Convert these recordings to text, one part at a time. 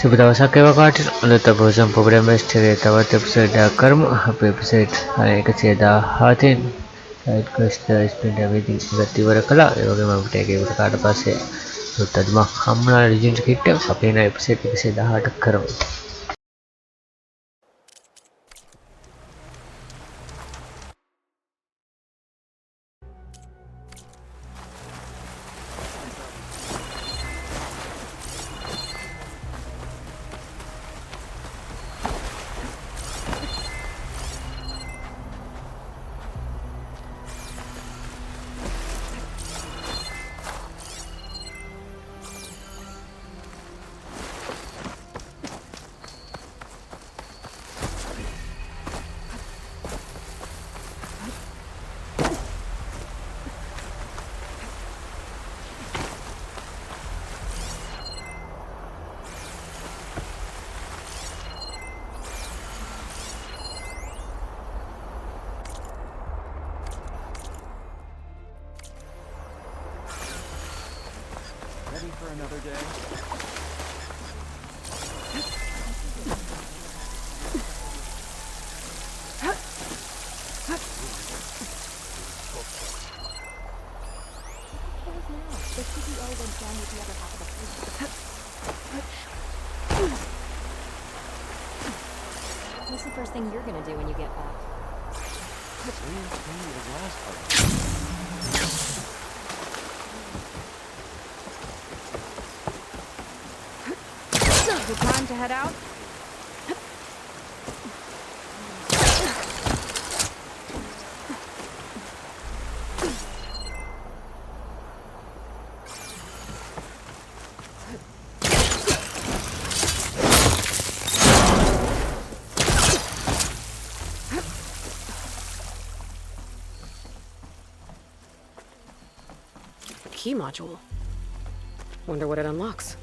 Sebentar kewakatin ano tapos ang problema istri tawat episode karmo happy episode ay kasi da hatin side quest spend everything gati warakala yoga mabtege kada pase तो तदमा हमला result kit अपने ना episode से दहा टक्कर Ready for another day? What's the first thing you're gonna do when you get back? Is it time to head out? Key module. Wonder what it unlocks.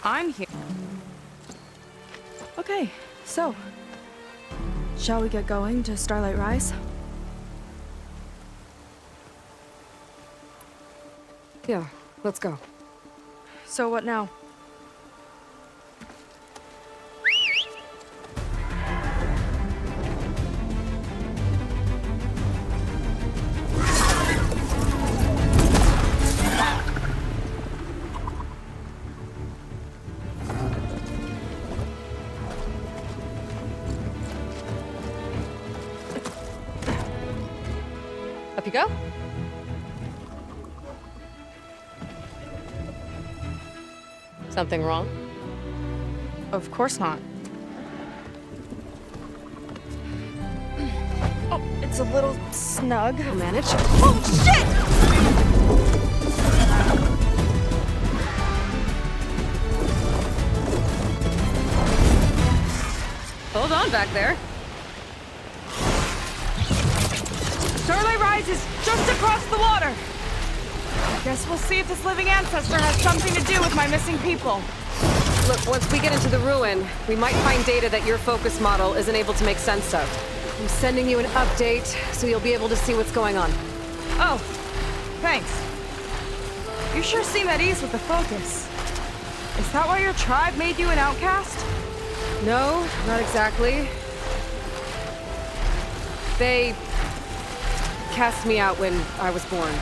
I'm here. Okay, so shall we get going to Starlight Rise? Yeah, let's go. So what now? Up you go. Something wrong? Of course not. Oh, it's a little snug. I'll manage. Oh, shit! Hold on back there. Starlight Rise is just across the water. Guess we'll see if this living ancestor has something to do with my missing people. Look, once we get into the ruin, we might find data that your focus model isn't able to make sense of. I'm sending you an update, so you'll be able to see what's going on. Oh, thanks. You sure seem at ease with the focus. Is that why your tribe made you an outcast? No, not exactly. They cast me out when I was born.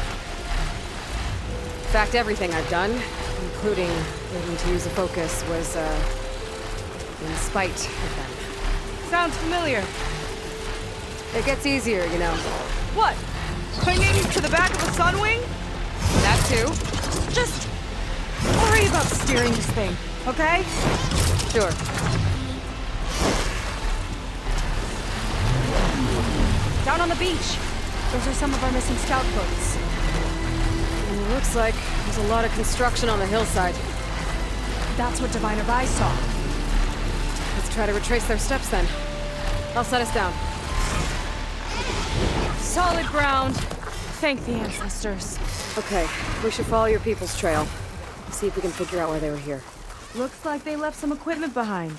In fact, everything I've done, including learning to use a focus, was, in spite of them. Sounds familiar. It gets easier, you know. What? Clinging to the back of a sunwing? That too. Just worry about steering this thing, okay? Sure. Down on the beach. Those are some of our missing scout boats. It looks like there's a lot of construction on the hillside. That's what Diviner Rise saw. Let's try to retrace their steps then. I'll set us down. Solid ground. Thank the ancestors. Okay, we should follow your people's trail. See if we can figure out why they were here. Looks like they left some equipment behind.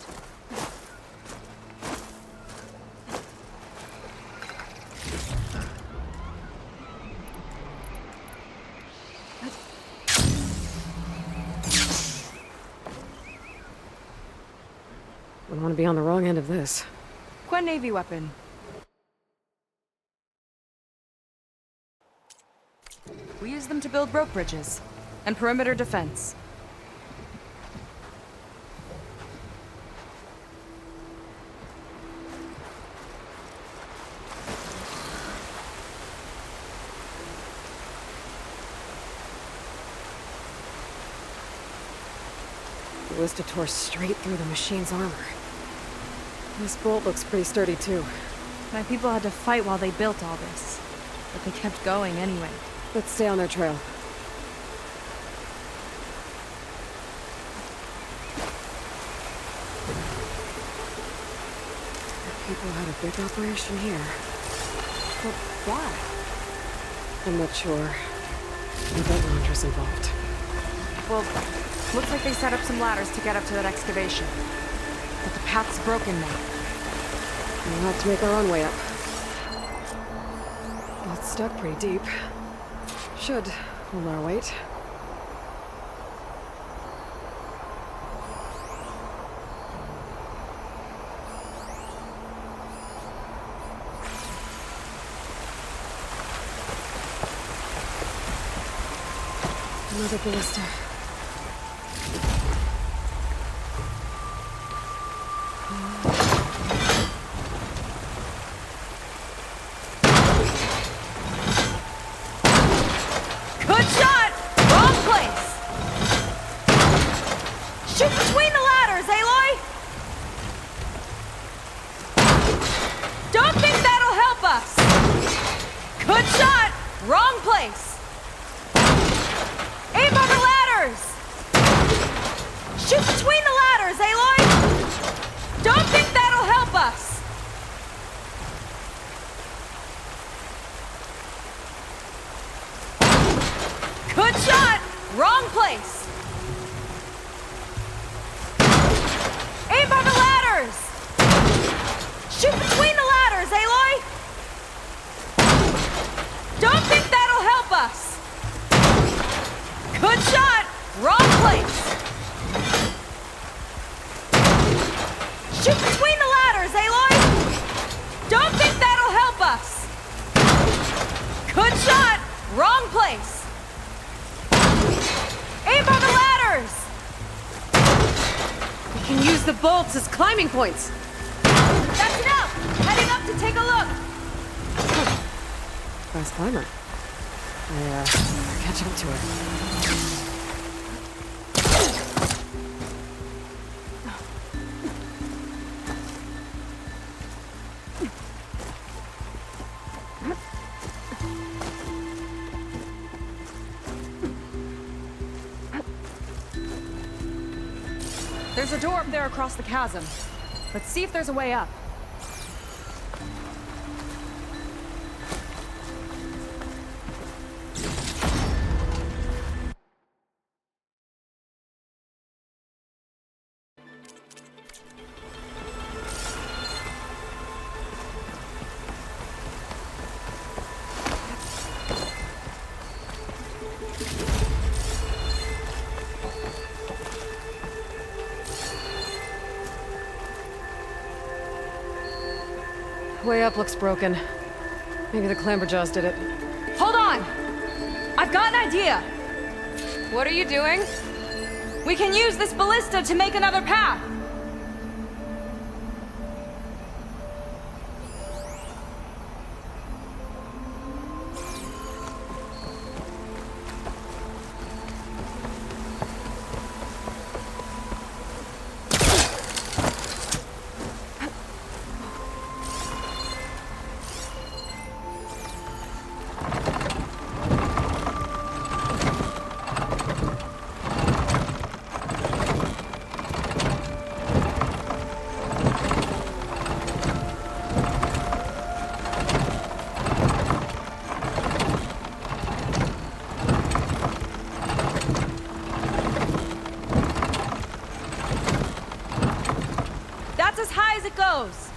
I don't want to be on the wrong end of this. Quen Navy weapon. We use them to build rope bridges and perimeter defense. Ballista tore straight through the machine's armor. This bolt looks pretty sturdy, too. My people had to fight while they built all this, but they kept going anyway. Let's stay on their trail. Our people had a big operation here. But why? I'm not sure. I bet Londra's involved. Well, looks like they set up some ladders to get up to that excavation. But the path's broken now. We'll have to make our own way up. Well, it's stuck pretty deep. Should hold our weight. Another ballista. Good shot! Wrong place! Shoot between the ladders, Aloy! Don't think that'll help us! Good shot! Wrong place! Aim on the ladders! Shoot between the ladders, Aloy! Don't think that'll help us! Good shot! Wrong place! Aim for the ladders! Shoot between the ladders, Aloy! Don't think that'll help us! Good shot! Wrong place! Shoot between the ladders, Aloy! Don't think that'll help us! Good shot! Wrong place! Aim for the ladders! We can use the bolts as climbing points. That's enough! Heading up to take a look! Fast climber. I better catch up to her. There's a door up there across the chasm. Let's see if there's a way up. Way up looks broken. Maybe the clamberjaws did it. Hold on! I've got an idea! What are you doing? We can use this ballista to make another path! as high as it goes.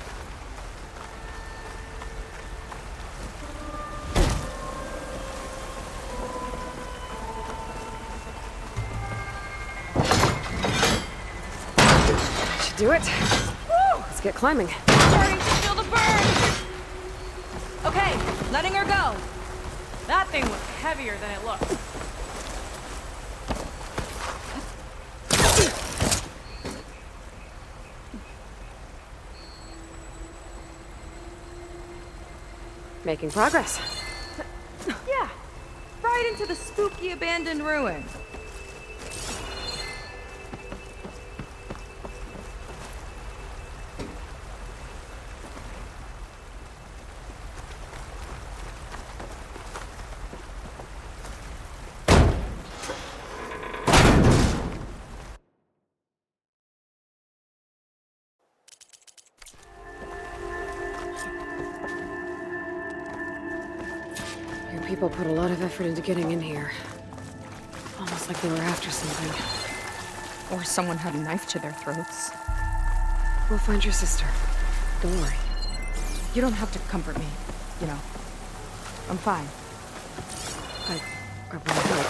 Should do it. Woo! Let's get climbing. Starting to feel the burn. Okay, letting her go. That thing was heavier than it looked. Making progress. Yeah, right into the spooky abandoned ruin. Your people put a lot of effort into getting in here. Almost like they were after something. Or someone had a knife to their throats. We'll find your sister. Don't worry. You don't have to comfort me, you know. I'm fine. I want to help.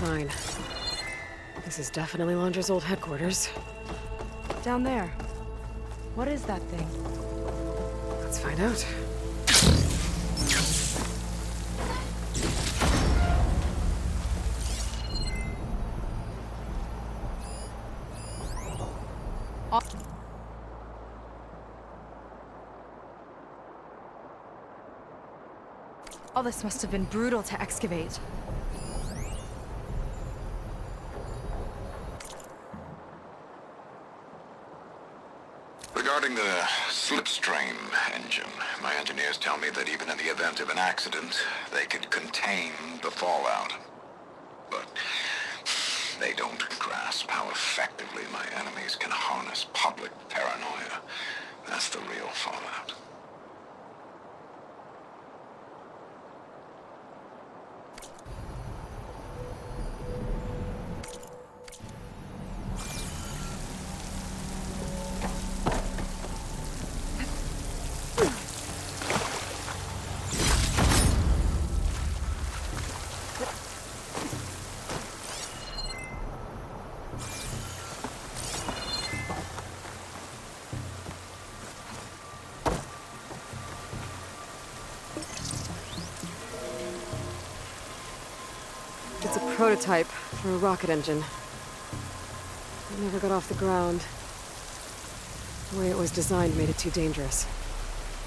Sign. This is definitely Londra's old headquarters. Down there. What is that thing? Let's find out. All this must have been brutal to excavate. Regarding the slipstream engine, my engineers tell me that even in the event of an accident, they could contain the fallout. But they don't grasp how effectively my enemies can harness public paranoia. That's the real fallout. It's a prototype for a rocket engine. It never got off the ground. The way it was designed made it too dangerous.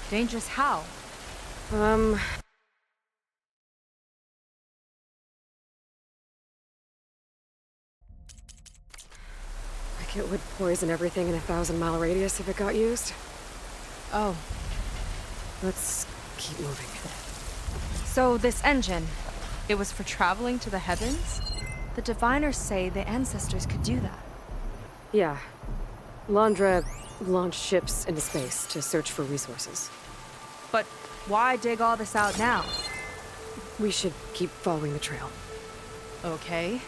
Dangerous how? Like it would poison everything in a 1,000-mile radius if it got used. Oh. Let's keep moving. So this engine, it was for traveling to the heavens? The diviners say the ancestors could do that. Yeah. Londra launched ships into space to search for resources. But why dig all this out now? We should keep following the trail. Okay.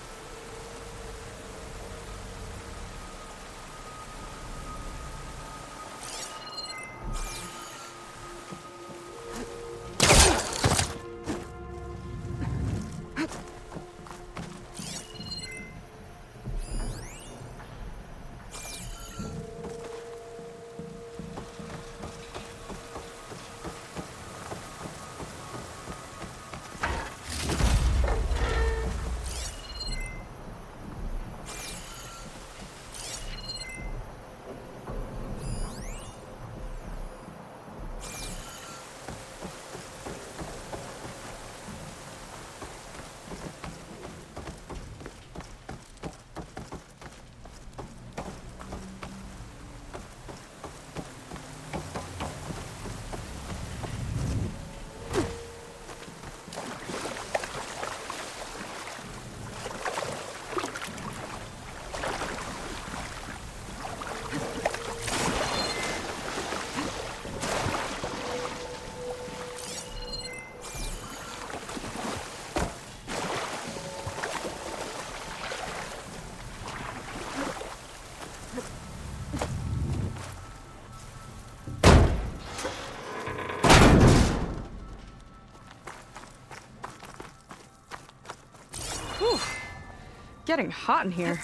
Getting hot in here.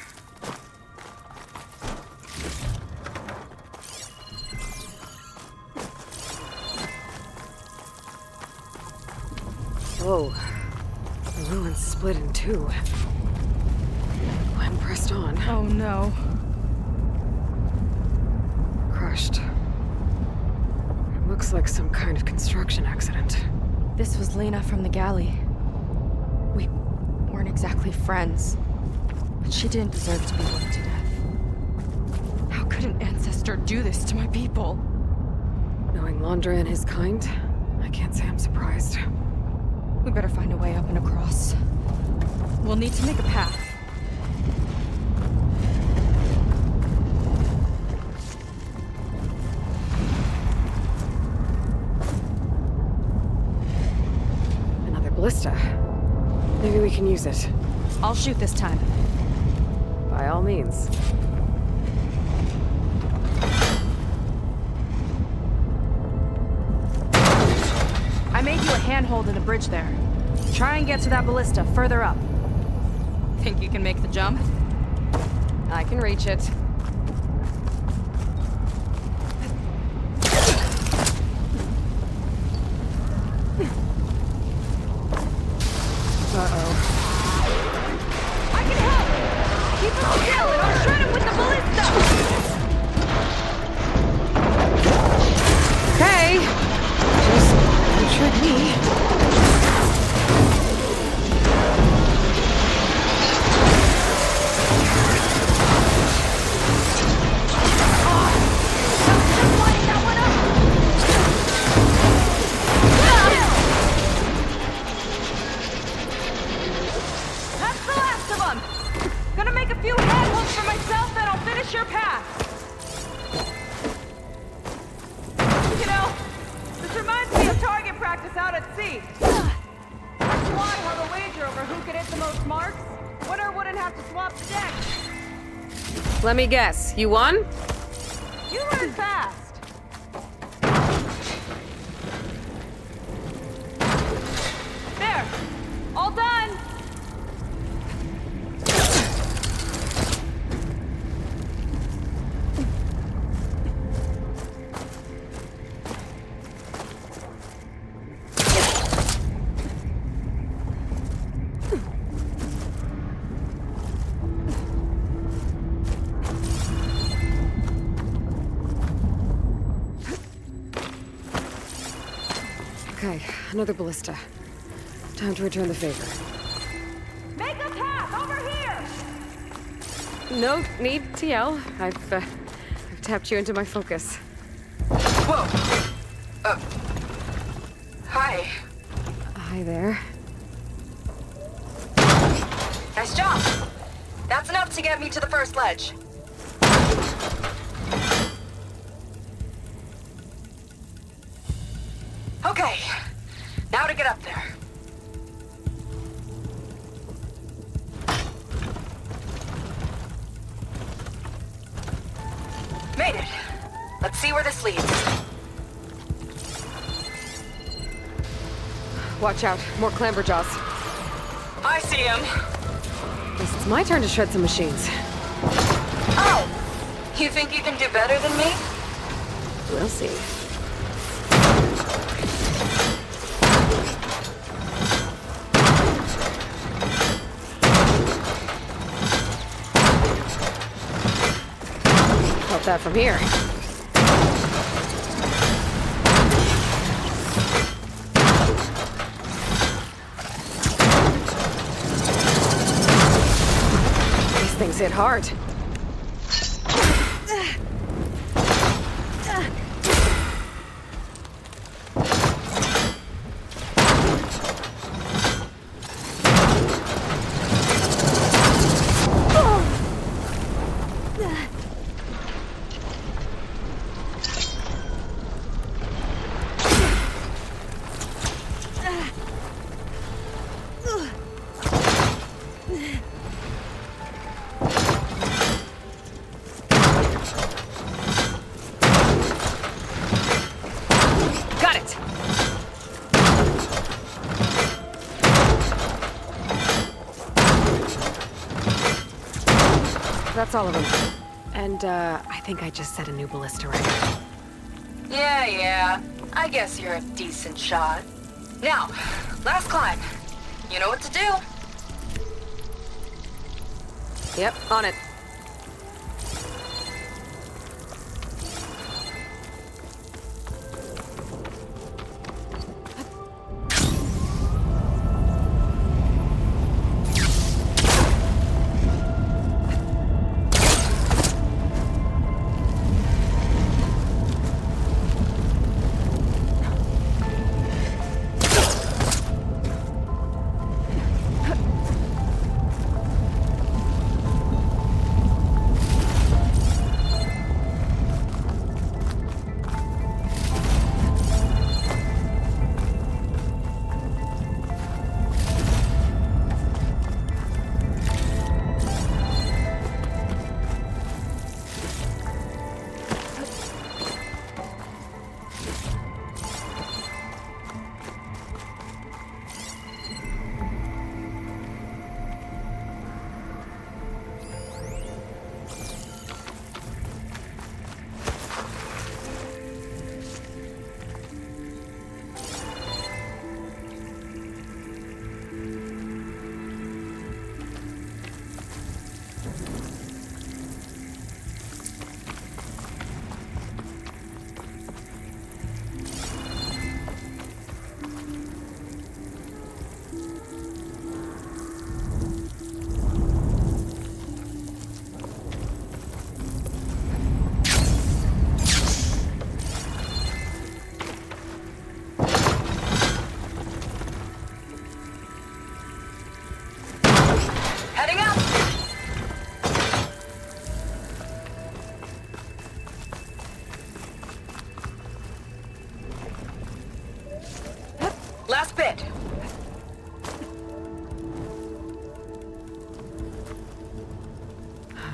Whoa. The ruins split in two. Quen pressed on. Oh no. Crushed. It looks like some kind of construction accident. This was Lena from the galley. We weren't exactly friends, but she didn't deserve to be worked to death. How could an ancestor do this to my people? Knowing Londra and his kind, I can't say I'm surprised. We better find a way up and across. We'll need to make a path. Another Ballista. Maybe we can use it. I'll shoot this time. By all means. I made you a handhold in the bridge there. Try and get to that ballista further up. Think you can make the jump? I can reach it. Uh-oh. I can help! Keep him still and I'll shred him with the ballista! Okay. Just don't trick me. That's the last of them! Gonna make a few handholds for myself and I'll finish your path! You know, this reminds me of target practice out at sea. Our squad held a wager over who could hit the most marks. Winner wouldn't have to swap the deck. Let me guess. You won? You learn fast. There! All done! Okay, another Ballista. Time to return the favor. Make a path over here! No need to yell. I've tapped you into my focus. Whoa! Hi. Hi there. Nice job. That's enough to get me to the first ledge. Okay. Now to get up there. Made it. Let's see where this leads. Watch out. More clamberjaws. I see him. Guess it's my turn to shred some machines. Oh! You think you can do better than me? We'll see. Felt that from here. These things hit hard. Got it! That's all of them. And, I think I just set a new ballista record. Yeah. I guess you're a decent shot. Now, last climb. You know what to do. Yep, on it. Heading up! Last bit.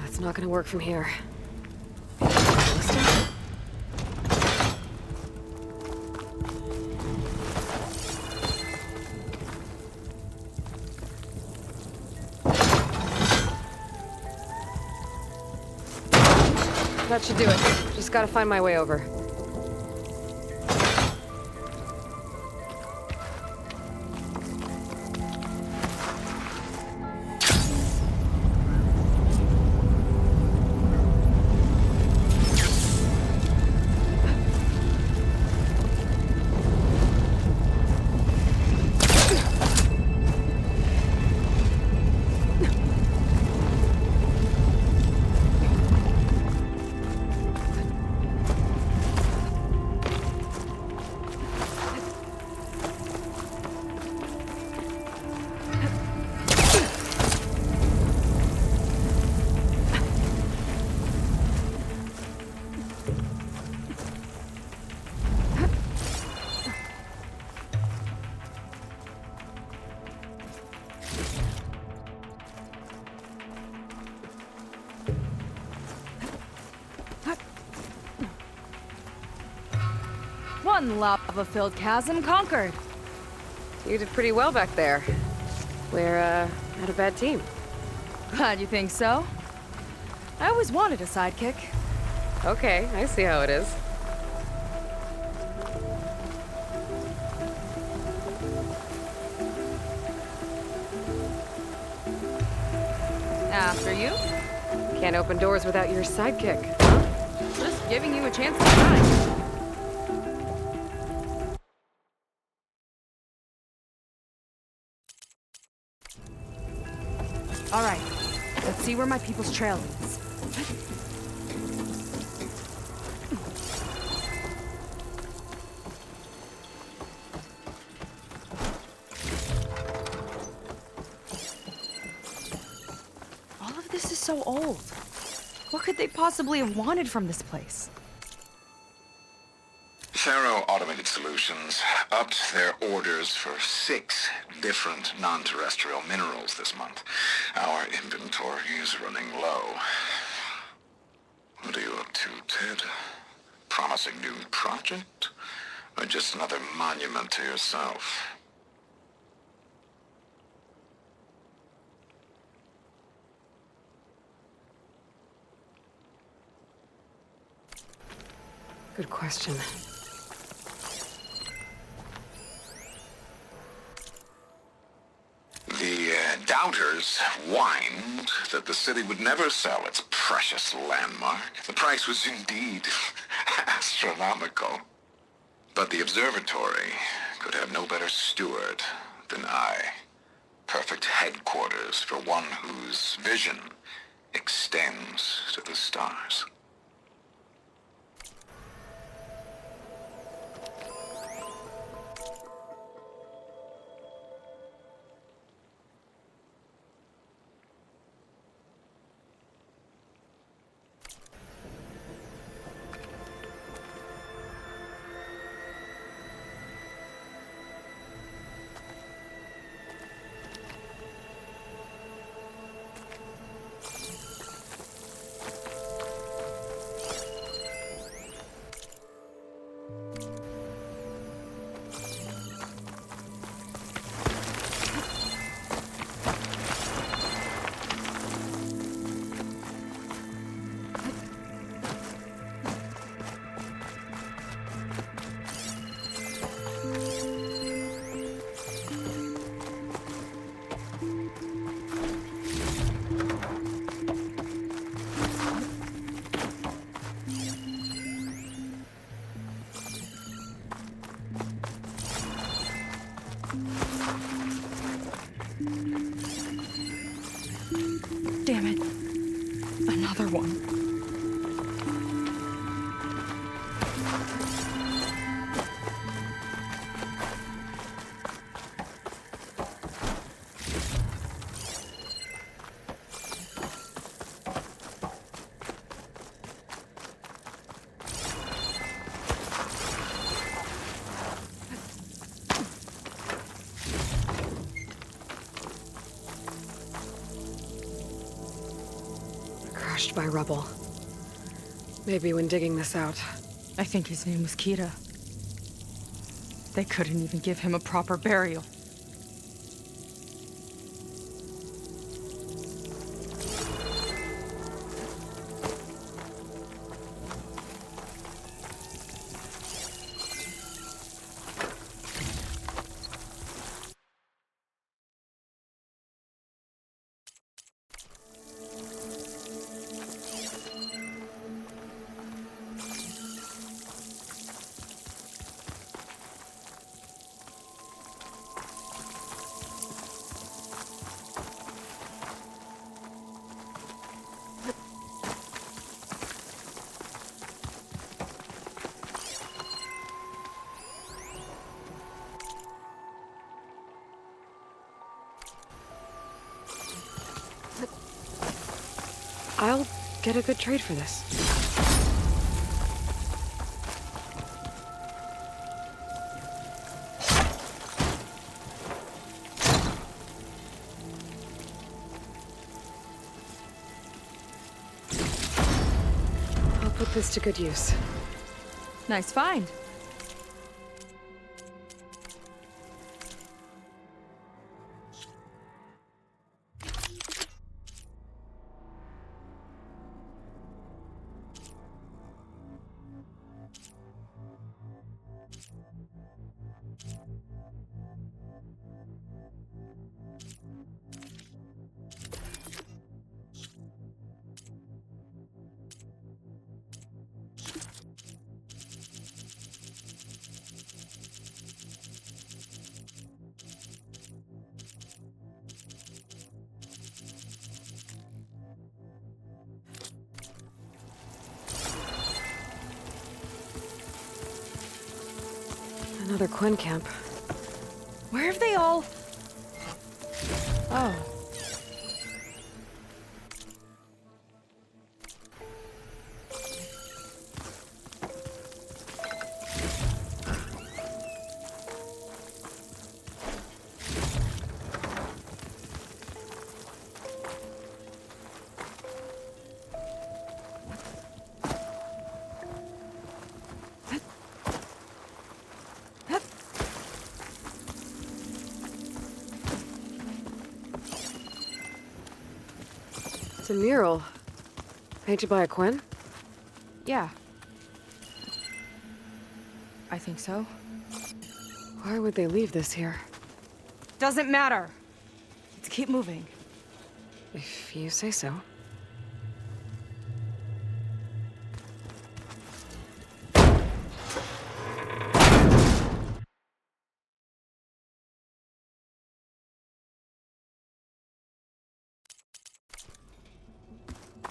It's not gonna work from here. That should do it. Just gotta find my way over. One lava-filled chasm conquered. You did pretty well back there. We're, not a bad team. Glad you think so. I always wanted a sidekick. Okay, I see how it is. After you. Can't open doors without your sidekick. Just giving you a chance to shine. All right, let's see where my people's trail leads. All of this is so old. What could they possibly have wanted from this place? Faro Automated Solutions upped their orders for 6 different non-terrestrial minerals this month. Our inventory is running low. What are you up to, Ted? Promising new project? Or just another monument to yourself? Good question. The doubters whined that the city would never sell its precious landmark. The price was indeed astronomical. But the observatory could have no better steward than I. Perfect headquarters for one whose vision extends to the stars. Damn it. Another one. Crushed by rubble. Maybe when digging this out. I think his name was Kita. They couldn't even give him a proper burial. I'll get a good trade for this. I'll put this to good use. Nice find. Another Quen camp. Where have they all... Oh. It's a mural. Painted by a Quen? Yeah. I think so. Why would they leave this here? Doesn't matter. Let's keep moving. If you say so.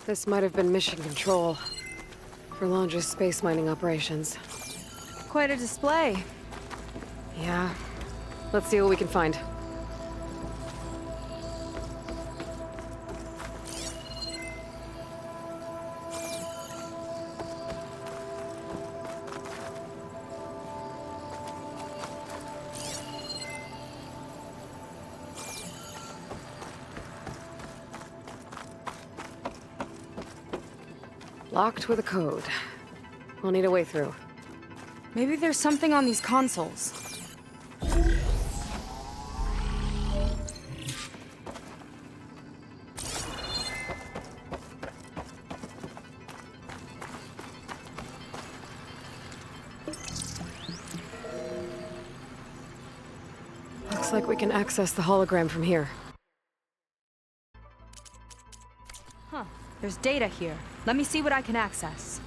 This might have been mission control for Londra's space mining operations. Quite a display. Yeah. Let's see what we can find. Locked with a code. We'll need a way through. Maybe there's something on these consoles. Looks like we can access the hologram from here. Huh. There's data here. Let me see what I can access.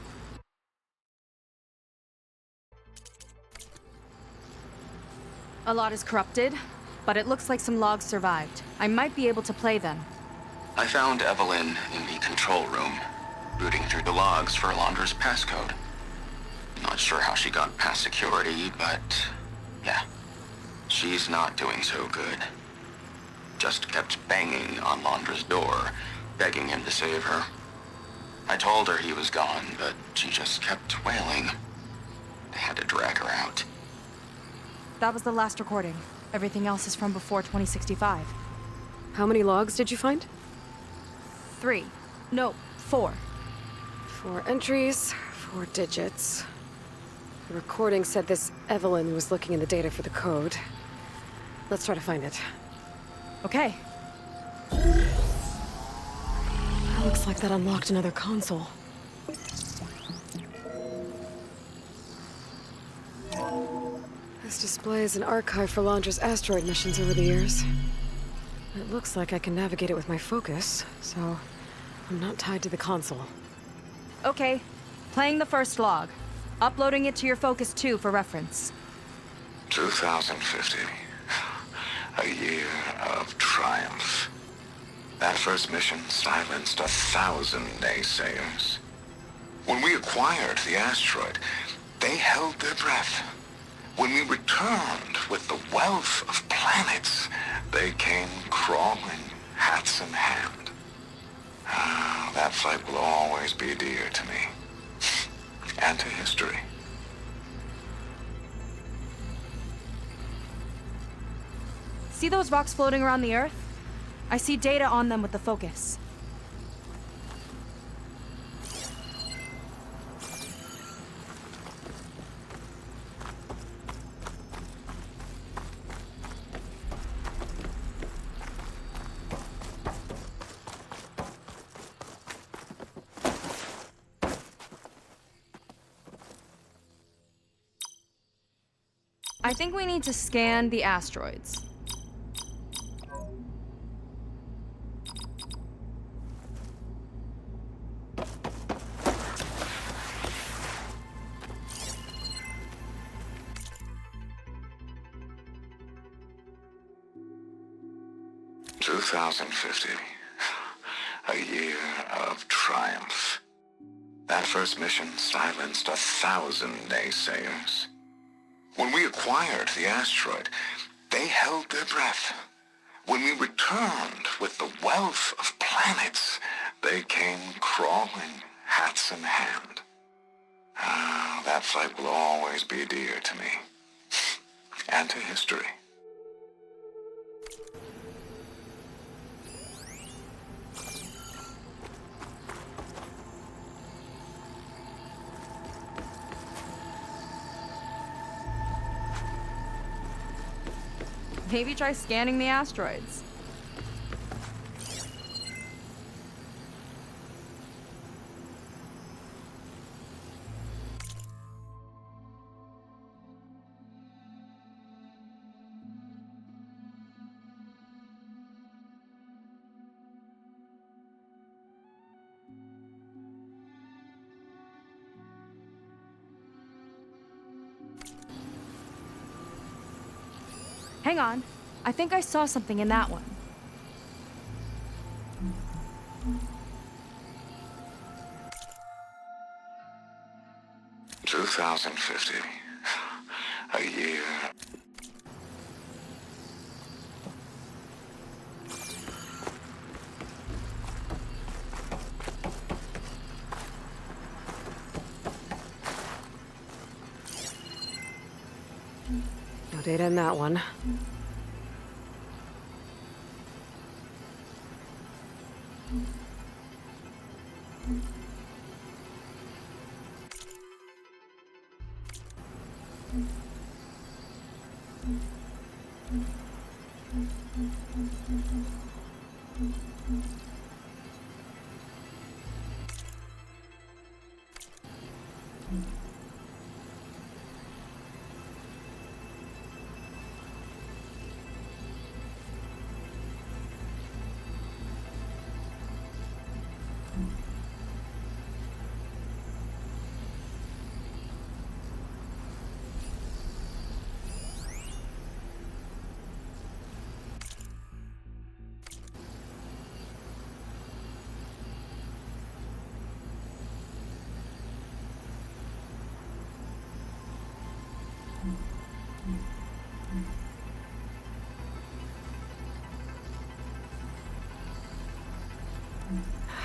A lot is corrupted, but it looks like some logs survived. I might be able to play them. I found Evelyn in the control room, rooting through the logs for Londra's passcode. Not sure how she got past security, but yeah, she's not doing so good. Just kept banging on Londra's door, begging him to save her. I told her he was gone, but she just kept wailing. They had to drag her out. That was the last recording. Everything else is from before 2065. How many logs did you find? 3. No, 4. 4 entries, 4 digits. The recording said this Evelyn was looking in the data for the code. Let's try to find it. Okay. Looks like that unlocked another console. This display is an archive for Londra's asteroid missions over the years. It looks like I can navigate it with my focus, so I'm not tied to the console. Okay. Playing the first log. Uploading it to your Focus 2 for reference. 2050. A year of triumph. That first mission silenced 1,000 naysayers. When we acquired the asteroid, they held their breath. When we returned with the wealth of planets, they came crawling, hats in hand. That fight will always be dear to me. And to history. See those rocks floating around the Earth? I see data on them with the focus. I think we need to scan the asteroids. A year of triumph. That first mission silenced 1,000 naysayers. When we acquired the asteroid, they held their breath. When we returned with the wealth of planets, they came crawling, hats in hand. Ah, that flight will always be dear to me. And to history. Maybe try scanning the asteroids. Hang on. I think I saw something in that one. 2050. A year. No data in that one.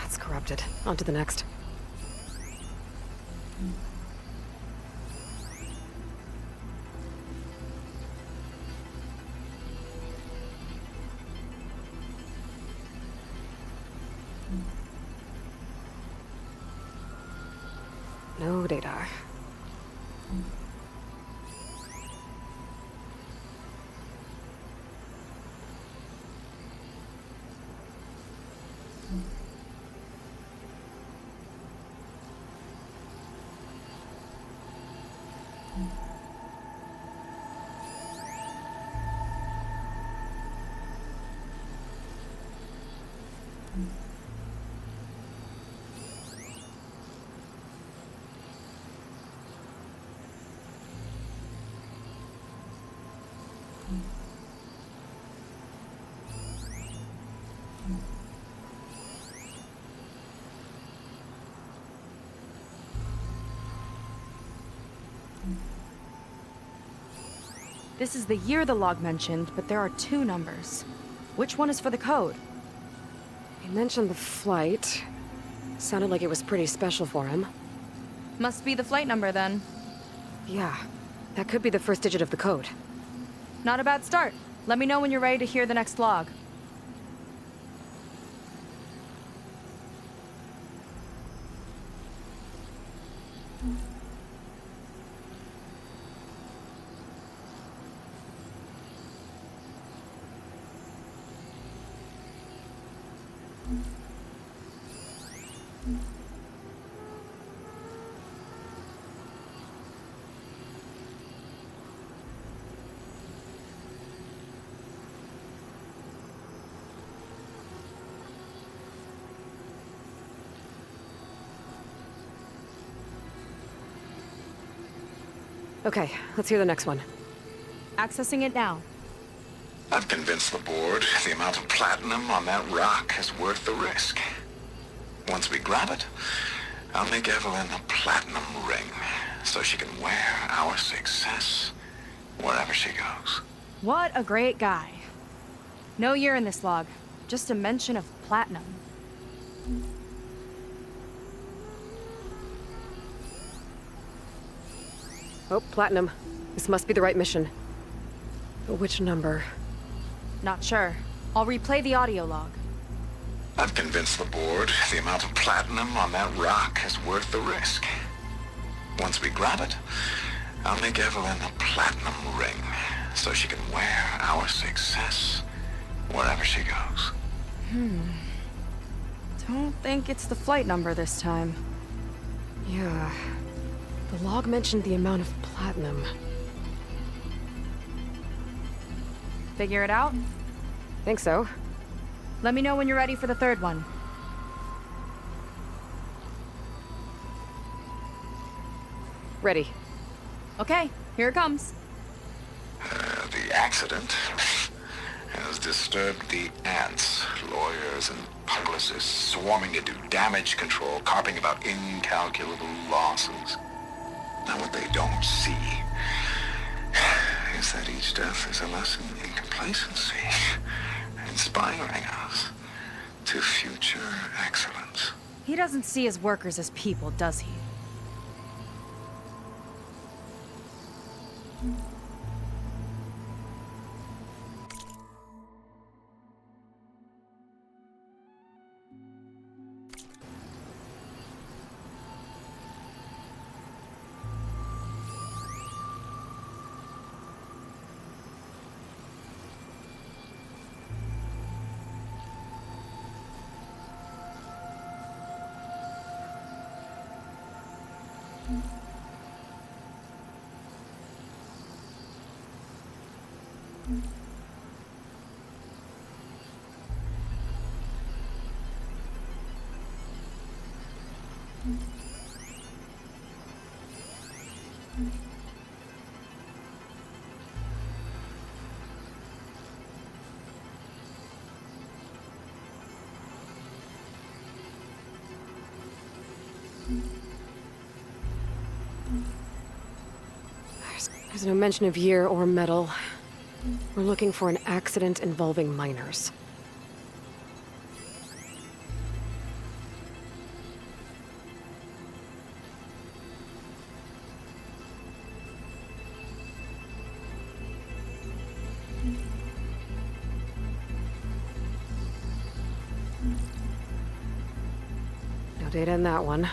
It's corrupted. On to the next. No data. This is the year the log mentioned, but there are 2 numbers. Which one is for the code? He mentioned the flight. Sounded like it was pretty special for him. Must be the flight number then. Yeah, that could be the first digit of the code. Not a bad start. Let me know when you're ready to hear the next log. Okay, let's hear the next one. Accessing it now. I've convinced the board the amount of platinum on that rock is worth the risk. Once we grab it, I'll make Evelyn a platinum ring so she can wear our success wherever she goes. What a great guy. No year in this log, just a mention of platinum. Oh, platinum. This must be the right mission. But which number? Not sure. I'll replay the audio log. I've convinced the board the amount of platinum on that rock is worth the risk. Once we grab it, I'll make Evelyn a platinum ring, so she can wear our success wherever she goes. Don't think it's the flight number this time. Yeah. The log mentioned the amount of platinum. Figure it out? Think so. Let me know when you're ready for the third one. Ready. Okay, here it comes. The accident has disturbed the ants, lawyers and publicists swarming to do damage control, carping about incalculable losses. Now what they don't see is that each death is a lesson in complacency, inspiring us to future excellence. He doesn't see his workers as people, does he? There's no mention of year or metal. We're looking for an accident involving miners. No data in that one.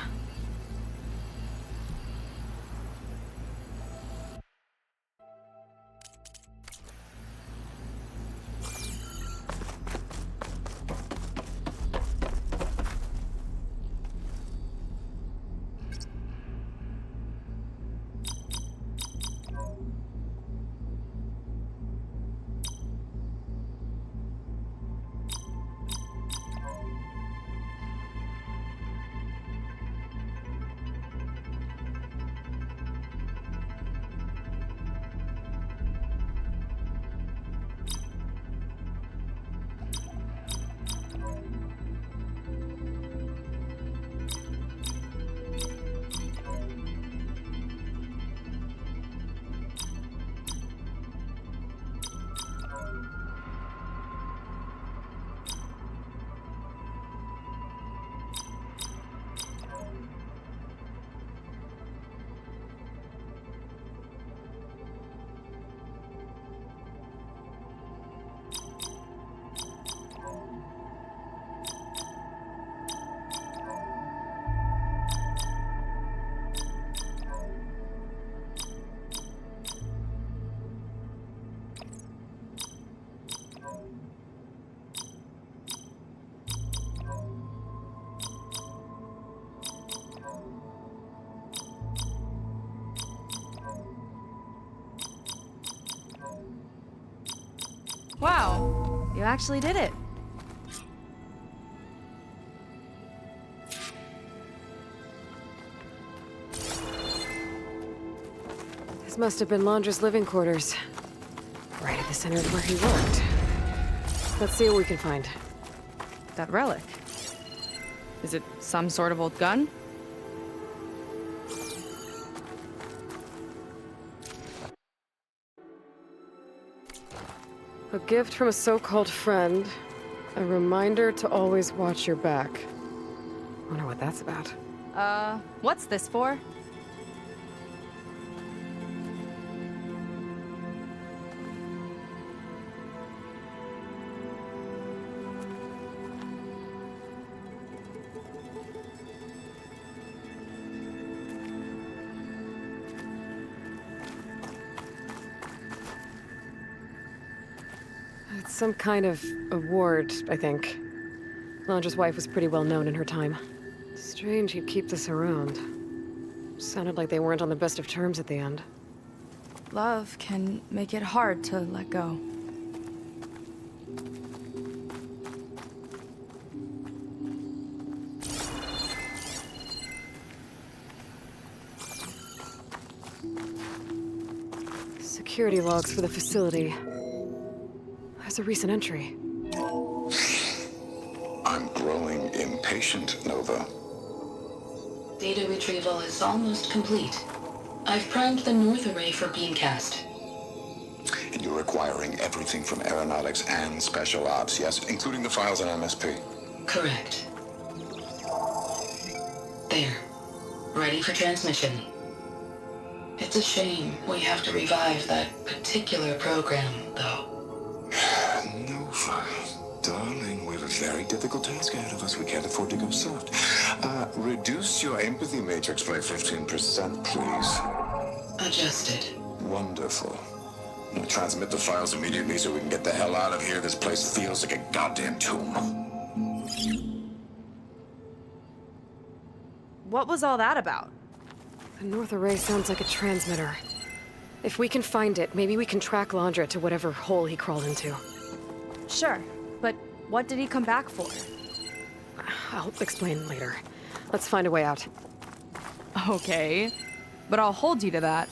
Wow, you actually did it. This must have been Londra's living quarters. Right at the center of where he worked. Let's see what we can find. That relic. Is it some sort of old gun? A gift from a so-called friend. A reminder to always watch your back. Wonder what that's about. What's this for? It's some kind of award, I think. Londra's wife was pretty well known in her time. Strange he'd keep this around. Sounded like they weren't on the best of terms at the end. Love can make it hard to let go. Security logs for the facility. There's a recent entry. I'm growing impatient, Nova. Data retrieval is almost complete. I've primed the north array for beamcast. And you're acquiring everything from aeronautics and special ops, yes? Including the files on MSP. Correct. There. Ready for transmission. It's a shame we have to revive that particular program, though. Nova, darling, we have a very difficult task ahead of us. We can't afford to go soft. Reduce your empathy matrix by 15%, please. Adjusted. Wonderful. Now transmit the files immediately so we can get the hell out of here. This place feels like a goddamn tomb. What was all that about? The north array sounds like a transmitter. If we can find it, maybe we can track Londra to whatever hole he crawled into. Sure, but what did he come back for? I'll explain later. Let's find a way out. Okay, but I'll hold you to that.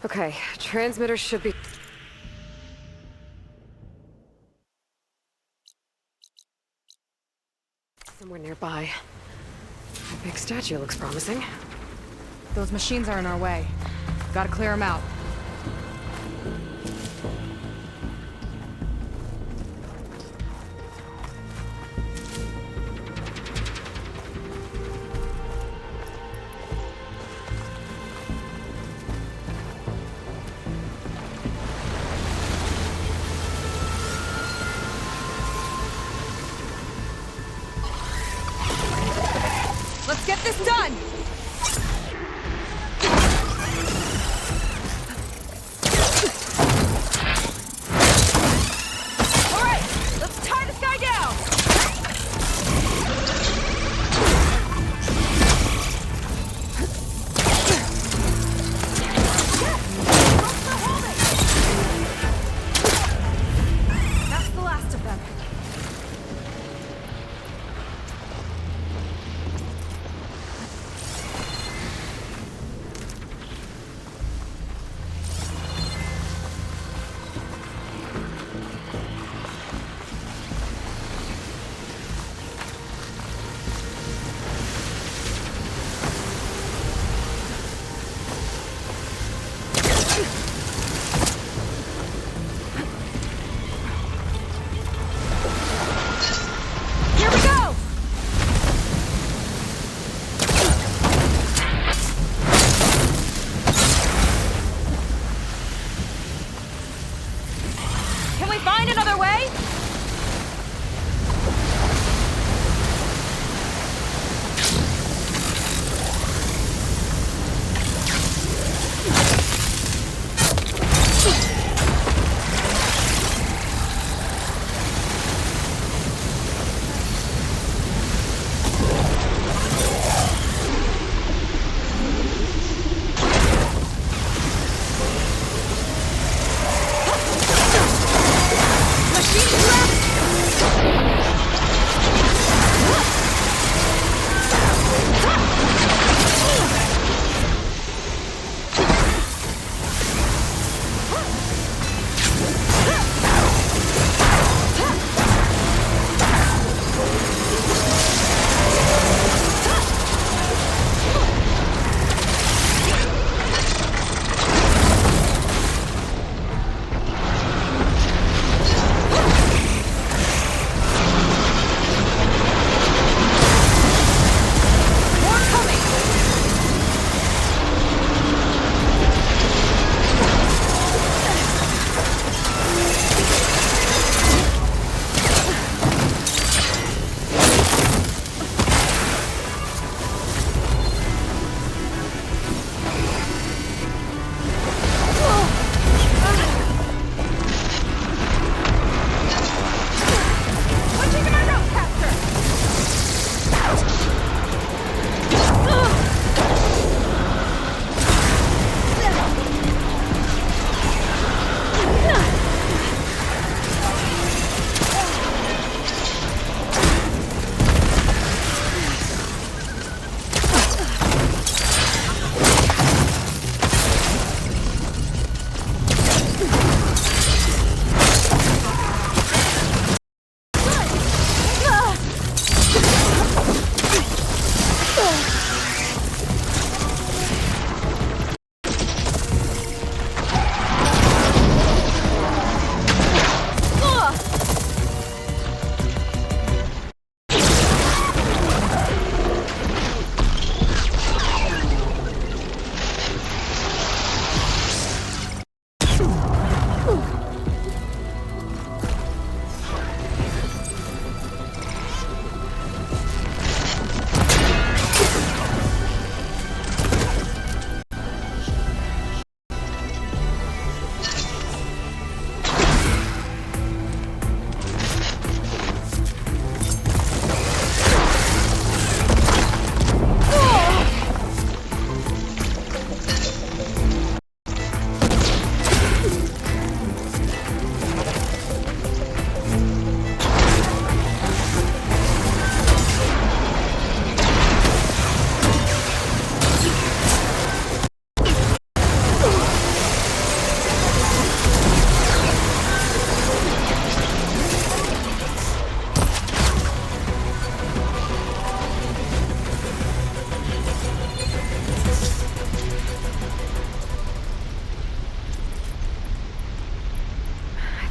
Okay, transmitter should be... somewhere nearby. The big statue looks promising. Those machines are in our way. Gotta clear them out. Let's get this done! All right, let's tie this guy down! That's the last of them.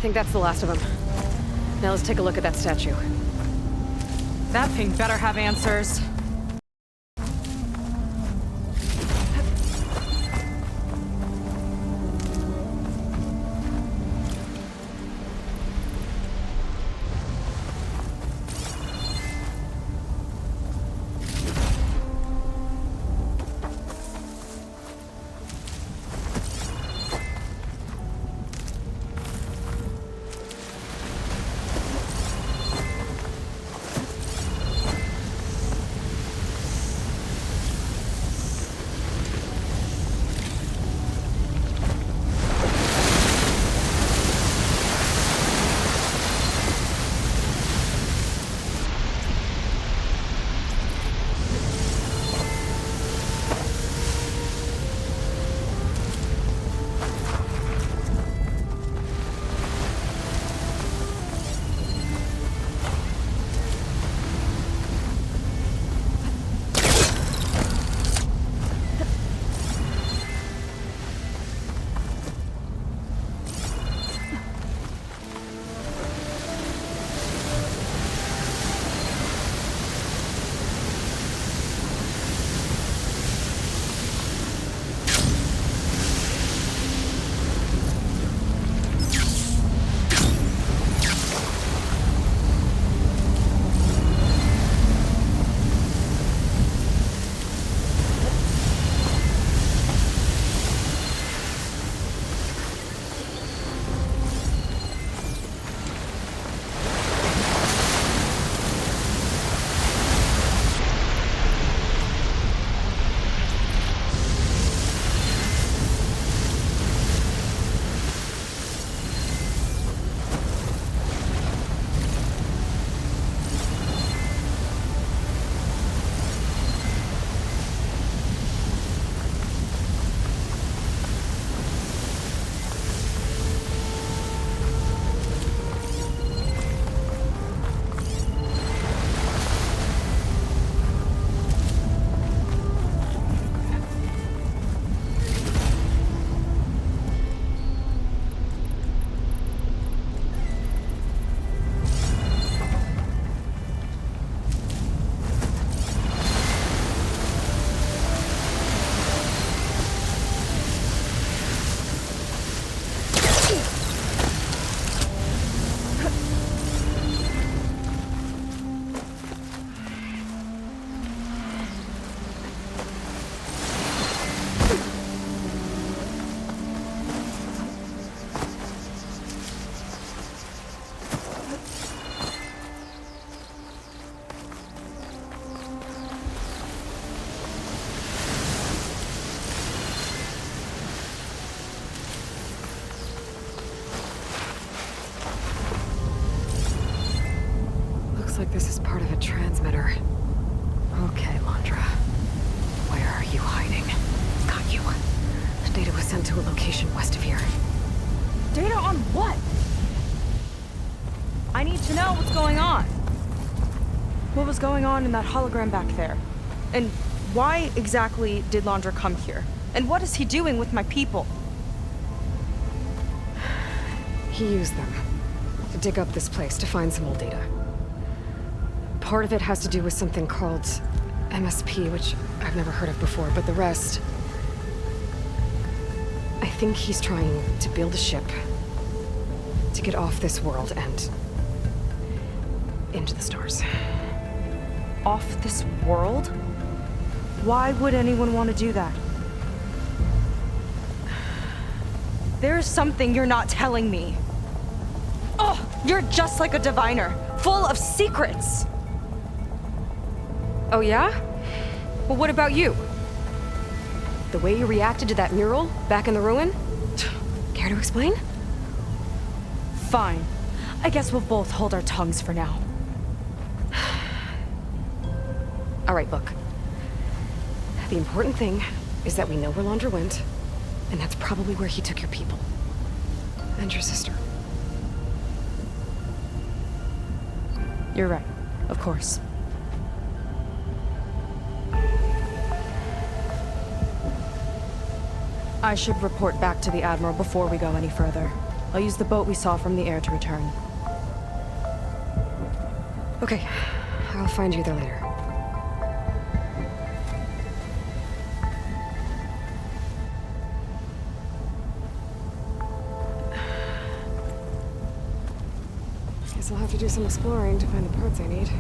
think that's the last of them. Now let's take a look at that statue. That thing better have answers. Looks like this is part of a transmitter. Okay, Londra. Where are you hiding? Got you. The data was sent to a location west of here. Data on what? I need to know what's going on. What was going on in that hologram back there? And why exactly did Londra come here? And what is he doing with my people? He used them to dig up this place to find some old data. Part of it has to do with something called MSP, which I've never heard of before, but the rest... I think he's trying to build a ship to get off this world and into the stars. Off this world? Why would anyone want to do that? There's something you're not telling me. Oh, you're just like a diviner, full of secrets. Oh yeah? Well, what about you? The way you reacted to that mural back in the ruin? Care to explain? Fine. I guess we'll both hold our tongues for now. All right, look. The important thing is that we know where Londra went, and that's probably where he took your people. And your sister. You're right. Of course. I should report back to the Admiral before we go any further. I'll use the boat we saw from the air to return. Okay, I'll find you there later. Guess I'll have to do some exploring to find the parts I need.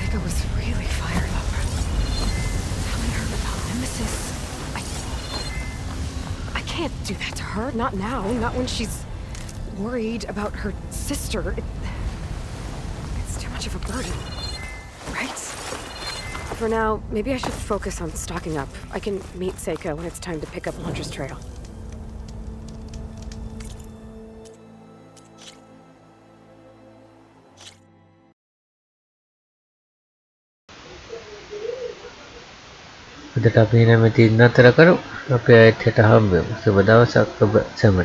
Seyka was really fired up. Telling her about Nemesis. I can't do that to her. Not now. Not when she's worried about her sister. It's too much of a burden. Right? For now, maybe I should focus on stocking up. I can meet Seyka when it's time to pick up Londra's trail. Tetapi nama tidak terlalu, tapi ayat tidak hamil. Sebab dah sakit bersama.